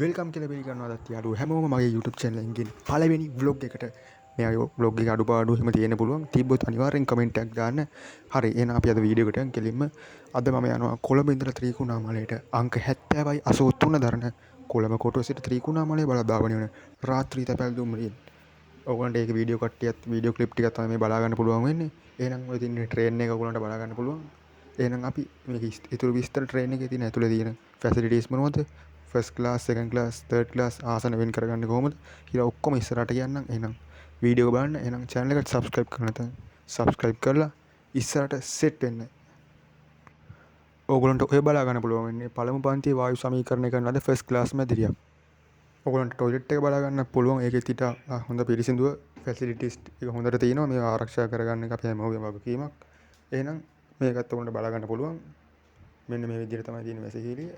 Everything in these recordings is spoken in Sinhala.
වෙල්කම් කියලා පිළි ගන්නවා දත් යාළුවෝ හැමෝම මගේ YouTube channel එකෙන් පළවෙනි vlog එකට මේ vlog එක අඩුපාඩු එහෙම තියෙන්න පුළුවන් තිබ්බොත් අනිවාර්යෙන් කමෙන්ට් එකක් දාන්න. හරි එහෙනම් අපි අද වීඩියෝ එකට යමු කෙලින්ම. අද මම යනවා කොළඹ ඉඳලා ත්‍රිකුණාමලයට අංක 70යි 83 දරන කොළඹ කොටුව සිට ත්‍රිකුණාමලය බලධාවනය වන රාත්‍රී තැපැල් දුම්රියෙන්. ඔයගොල්ලන්ට ඒක වීඩියෝ කට්ටියත් වීඩියෝ ක්ලිප් ටිකක් තමයි මේ බලා ගන්න පුළුවන් වෙන්නේ. එහෙනම් ඔය තියෙන ට්‍රේන් එක ඔයගොල්ලන්ට බලා ගන්න පුළුවන්. එහෙනම් අපි මේක ඉතුරු විස්තර ට්‍රේන් එකේ තියෙන ඇතුලේ තියෙන ෆැසිලිටිස් මොනවද? First class second class third class ආසන වෙන් කරගන්න කොහොමද කියලා ඔක්කොම ඉස්සරහට කියන්නම්. එහෙනම් වීඩියෝ එක බලන්න. එහෙනම් channel එකට subscribe කරන්න නැත්නම් subscribe කරලා ඉස්සරහට set වෙන්න. ඕගොල්ලන්ට ඔය බලා ගන්න පුළුවන් වෙන්නේ පළමු පන්තියේ වායු සමීකරණය කරන ලද ෆස්ට් ක්ලාස් මැදිරියක්. ඔයගොල්ලන්ට টয়ලට් එක බලා ගන්න පුළුවන්. ඒකෙත් ඊට හොඳ පිරිසිදුව ෆැසිලිටිස් ටික හොඳට තියෙනවා. මේක ආරක්ෂා කරගන්න එක අපි හැමෝගෙම වගකීමක්. එහෙනම් මේකත් ඔයගොල්ලන්ට බලා ගන්න පුළුවන්. මෙන්න මේ විදිහට තමයි තියෙන වැසිකිළිය.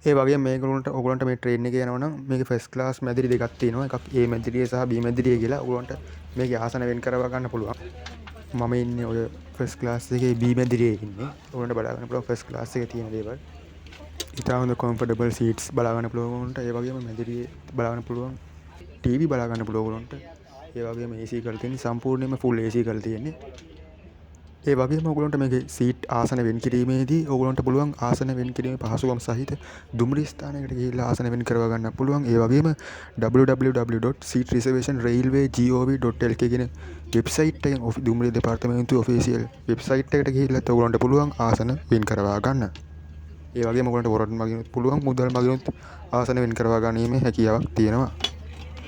ඒ වගේ මේගොල්ලන්ට ඔයගොල්ලන්ට මේ ට්‍රේන් එකේ යනවා නම් මේකේ ෆස්ට් ක්ලාස් මැදිරි දෙකක් තියෙනවා. එකක් A මැදිරිය සහ B මැදිරිය කියලා. ඔයගොල්ලන්ට මේකේ ආසන වෙන් කරවා ගන්න පුළුවන්. මම ඉන්නේ ඔය ෆස්ට් ක්ලාස් එකේ B මැදිරියේ ඉන්නේ. ඔයගොල්ලන්ට බලා ගන්න පුළුවන් ෆස්ට් ක්ලාස් එකේ තියෙන දේවල්. ඉතා හොඳ කම්ෆර්ටබල් සීට්ස් බලා ගන්න පුළුවන් ඔයගොල්ලන්ට. ඒ වගේම මැදිරියේ බලා ගන්න පුළුවන් TV බලා ගන්න පුළුවන් ඔයගොල්ලන්ට. ඒ වගේම AC කරලා තියෙන්නේ සම්පූර්ණයෙන්ම ෆුල් AC කරලා තියෙන්නේ. ඒ වගේම ඔයගොල්ලන්ට මේකේ සීට් ආසන වෙන් කිරීමේදී ඔයගොල්ලන්ට පුළුවන් ආසන වෙන් කිරීමේ පහසුකම් සහිත දුම්රිය ස්ථානයකට ගිහිල්ලා ආසන වෙන් කරවා ගන්න පුළුවන්. ඒ වගේම www.seatreservationrailway.gov.lk කියන වෙබ්සයිට් එකෙන් දුම්රිය දෙපාර්තමේන්තුවේ ඔෆිෂියල් වෙබ්සයිට් එකට ගිහිල්ලා ඔයගොල්ලන්ට පුළුවන් ආසන වෙන් කරවා ගන්න. ඒ වගේම ඔයගොල්ලන්ට වොරන්ට් මගිනුත් පුළුවන් මුදල් මගිනුත් ආසන වෙන් කරවා ගැනීමේ හැකියාවක් තියෙනවා.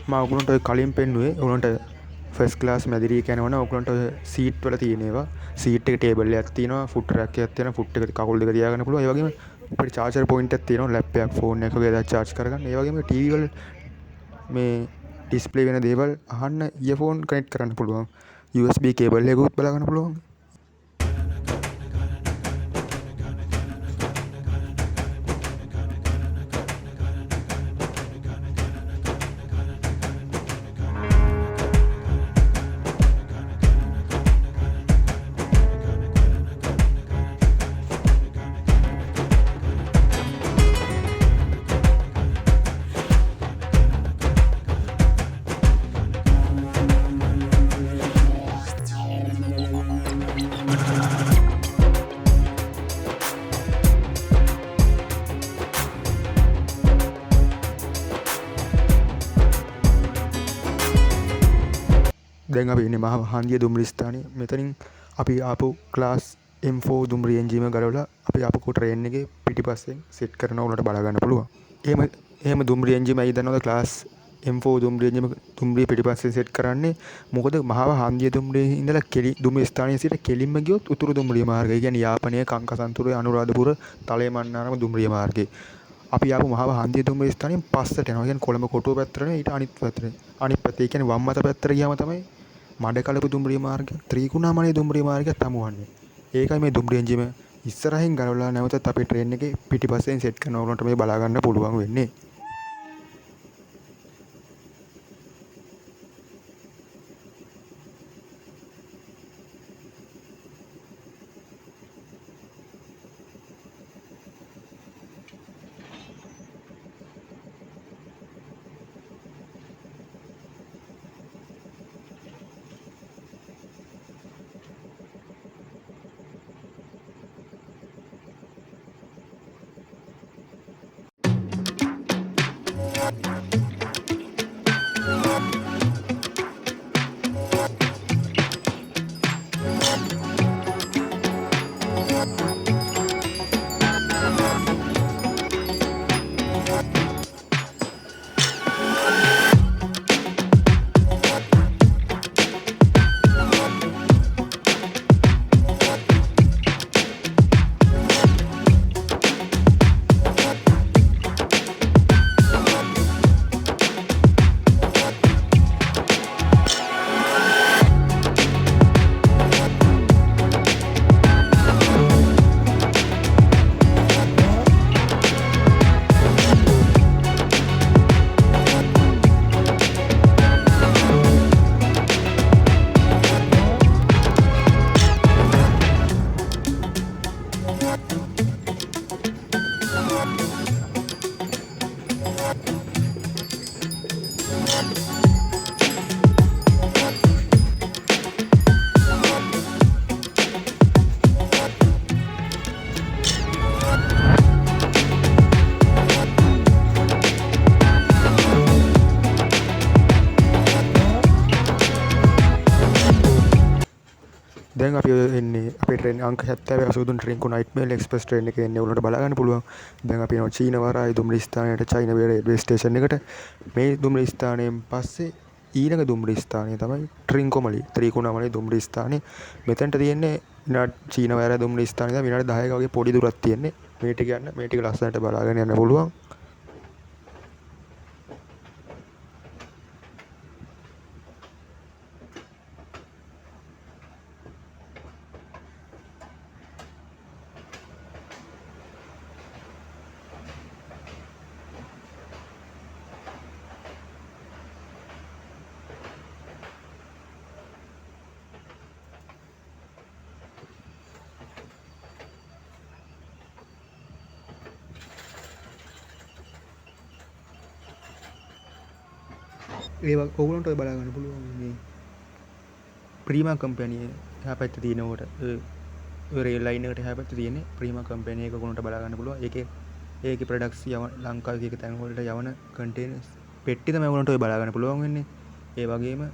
මම ඔයගොල්ලන්ට ඔය කලින් පෙන්නුවේ ඔයගොල්ලන්ට ෆස්ට් ක්ලාස් මැදිරිය යනවනම් ඔයගොල්ලන්ට සීට් වල තියෙන ඒවා සීට් එක ටේබල් එකක් තියෙනවා ෆුට් රැක් එකක් තියෙනවා ෆුට් එක කකුල් දෙක තියාගන්න පුළුවන්. ඒ වගේම අපිට charger point එකක් තියෙනවා ලැප් එකක් ෆෝන් එකක් වගේ ඒවා charge කරගන්න. ඒ වගේම TV වල මේ ඩිස්ප්ලේ වෙන දේවල් අහන්න ඉයර්ෆෝන් කනෙක්ට් කරන්න පුළුවන්. USB කේබල් එකකුත් බලා ගන්න පුළුවන්. දැන් අපි ඉන්නේ මහා හන්දිය දුම්රිය ස්ථානයේ. මෙතනින් අපි ආපු ක්ලාස් M4 දුම්රිය එන්ජිම ගලවලා අපි ආපු ට්‍රේන් එකේ පිටිපස්සෙන් සෙට් කරනවා. උලට බලා ගන්න පුළුවන්. එහෙම දුම්රිය එන්ජිම ඇයි දන්නවද ක්ලාස් M4 දුම්රිය එන්ජිම දුම්රිය පිටිපස්සෙන් සෙට් කරන්නේ? මොකද මහා හන්දිය දුම්රියේ ඉඳලා දුම්රිය ස්ථානයේ සිට කෙලින්ම ගියොත් උතුරු දුම්රිය මාර්ගය. කියන්නේ යාපනයේ කංකසන්තුරේ අනුරාධපුර තලේමන්නාරම දුම්රිය මාර්ගය. අපි ආපු මහා හන්දිය දුම්රිය ස්ථානයෙන් පස්සට යනවා. කියන්නේ කොළඹ කොටුව පැත්තට නෙවෙයි ඊට අනිත් පැත්තට. අනිත් පැත්තේ කියන්නේ වම් අත පැත්තට ගියාම තමයි මඩකලපු දුම්රිය මාර්ගය ත්‍රිකුණාමලය දුම්රිය මාර්ගයත් හමුවන්නේ. ඒකයි මේ දුම්රිය එන්ජිම ඉස්සරහින් ගලවලා නැවතත් අපේ ට්‍රේන් එකේ පිටිපස්සෙන් සෙට් කරන ඕගොල්ලන්ට මේ බලා ගන්න පුළුවන් වෙන්නේ. දැන් අපි එන්නේ අපේ ට්‍රේන් අංක 70 83 ට්‍රේන් ක නයිට් මේල් එක්ස්ප්‍රස් ට්‍රේන් එකේ එන්නේ ඔයාලට බලා ගන්න පුළුවන්. දැන් අපි යනවා චීන වරාය දුම්රිය ස්ථානයට චයිනා රේල්වේ ස්ටේෂන් එකට. මේ දුම්රිය ස්ථානයෙන් පස්සේ ඊළඟ දුම්රිය ස්ථානය තමයි ට්‍රින්කොමලි ත්‍රිකුණාමලයි දුම්රිය ස්ථානය. මෙතනට තියෙන්නේ චීන වරාය දුම්රිය ස්ථානය ඉඳන් විනාඩි 10ක වගේ පොඩි දුරක් තියෙන්නේ. මේ ටික යන්න මේ ටික ලස්සනට බලාගෙන යන්න පුළුවන්. ඒ ඔයගොල්ලන්ට ඔය බලා ගන්න පුළුවන් මේ ප්‍රීමා කම්පැනි එහා පැත්තේ තියෙනකොට ඔය රේල් ලයින් එකට එහා පැත්තේ තියෙන්නේ ප්‍රීමා කම්පැනි එක ඔයගොල්ලන්ට බලා ගන්න පුළුවන්. ඒකේ ප්‍රොඩක්ට්ස් යවන ලංකාවේ එක තැන් වලට යවන කන්ටේනර්ස් පෙට්ටි තමයි ඔයගොල්ලන්ට ඔය බලා ගන්න පුළුවන් වෙන්නේ. ඒ වගේම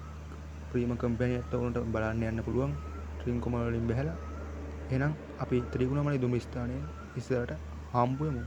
ප්‍රීමා කම්පැනි එකත් ඔයගොල්ලන්ට බලන්න යන්න පුළුවන්. ට්‍රින්කොමල වලින් බහැලා. එහෙනම් අපි ත්‍රිකුණාමලයි දුම්රිය ස්ථානයේ ඉස්සරහට හම්බ වෙමු.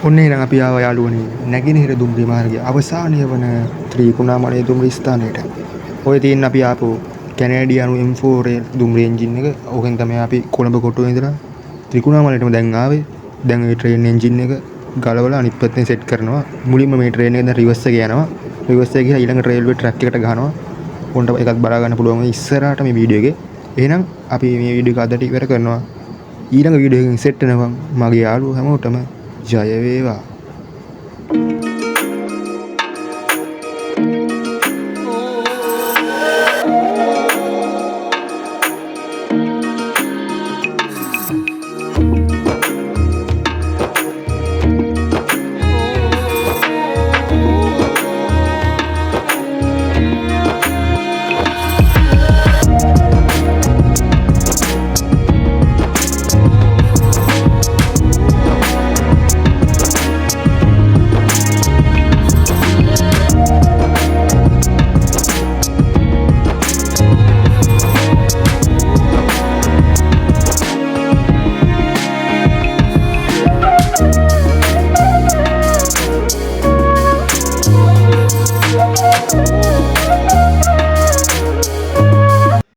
ඔන්න එහෙනම් අපි ආවා යාළුවනේ නැගෙනහිර දුම්රිය මාර්ගයේ අවසානය වන ත්‍රිකුණාමලයි දුම්රිය ස්ථානයට. ඔය තියෙන අපි ආපු කැනේඩියානු M4 දුම්රිය එන්ජින් එක. ඕකෙන් තමයි අපි කොළඹ කොටුවේ ඉඳලා ත්‍රිකුණාමලයටම දැන් ආවේ. දැන් මේ ට්‍රේන් එන්ජින් එක ගලවලා අනිත් පැත්තෙන් සෙට් කරනවා. මුලින්ම මේ ට්‍රේන් එක දැන් රිවර්ස් එක යනවා. රිවර්ස් එක ගිහලා ඊළඟ රේල්වේ ට්‍රැක් එකට ගහනවා. උන්ට එකක් බලා ගන්න පුළුවන් ඉස්සරහට මේ වීඩියෝ එකේ. එහෙනම් අපි මේ වීඩියෝ එක අදට ඉවර කරනවා. ඊළඟ වීඩියෝ එකකින් සෙට් වෙනවා. මගේ යාළුවෝ හැමෝටම ජය වේවා.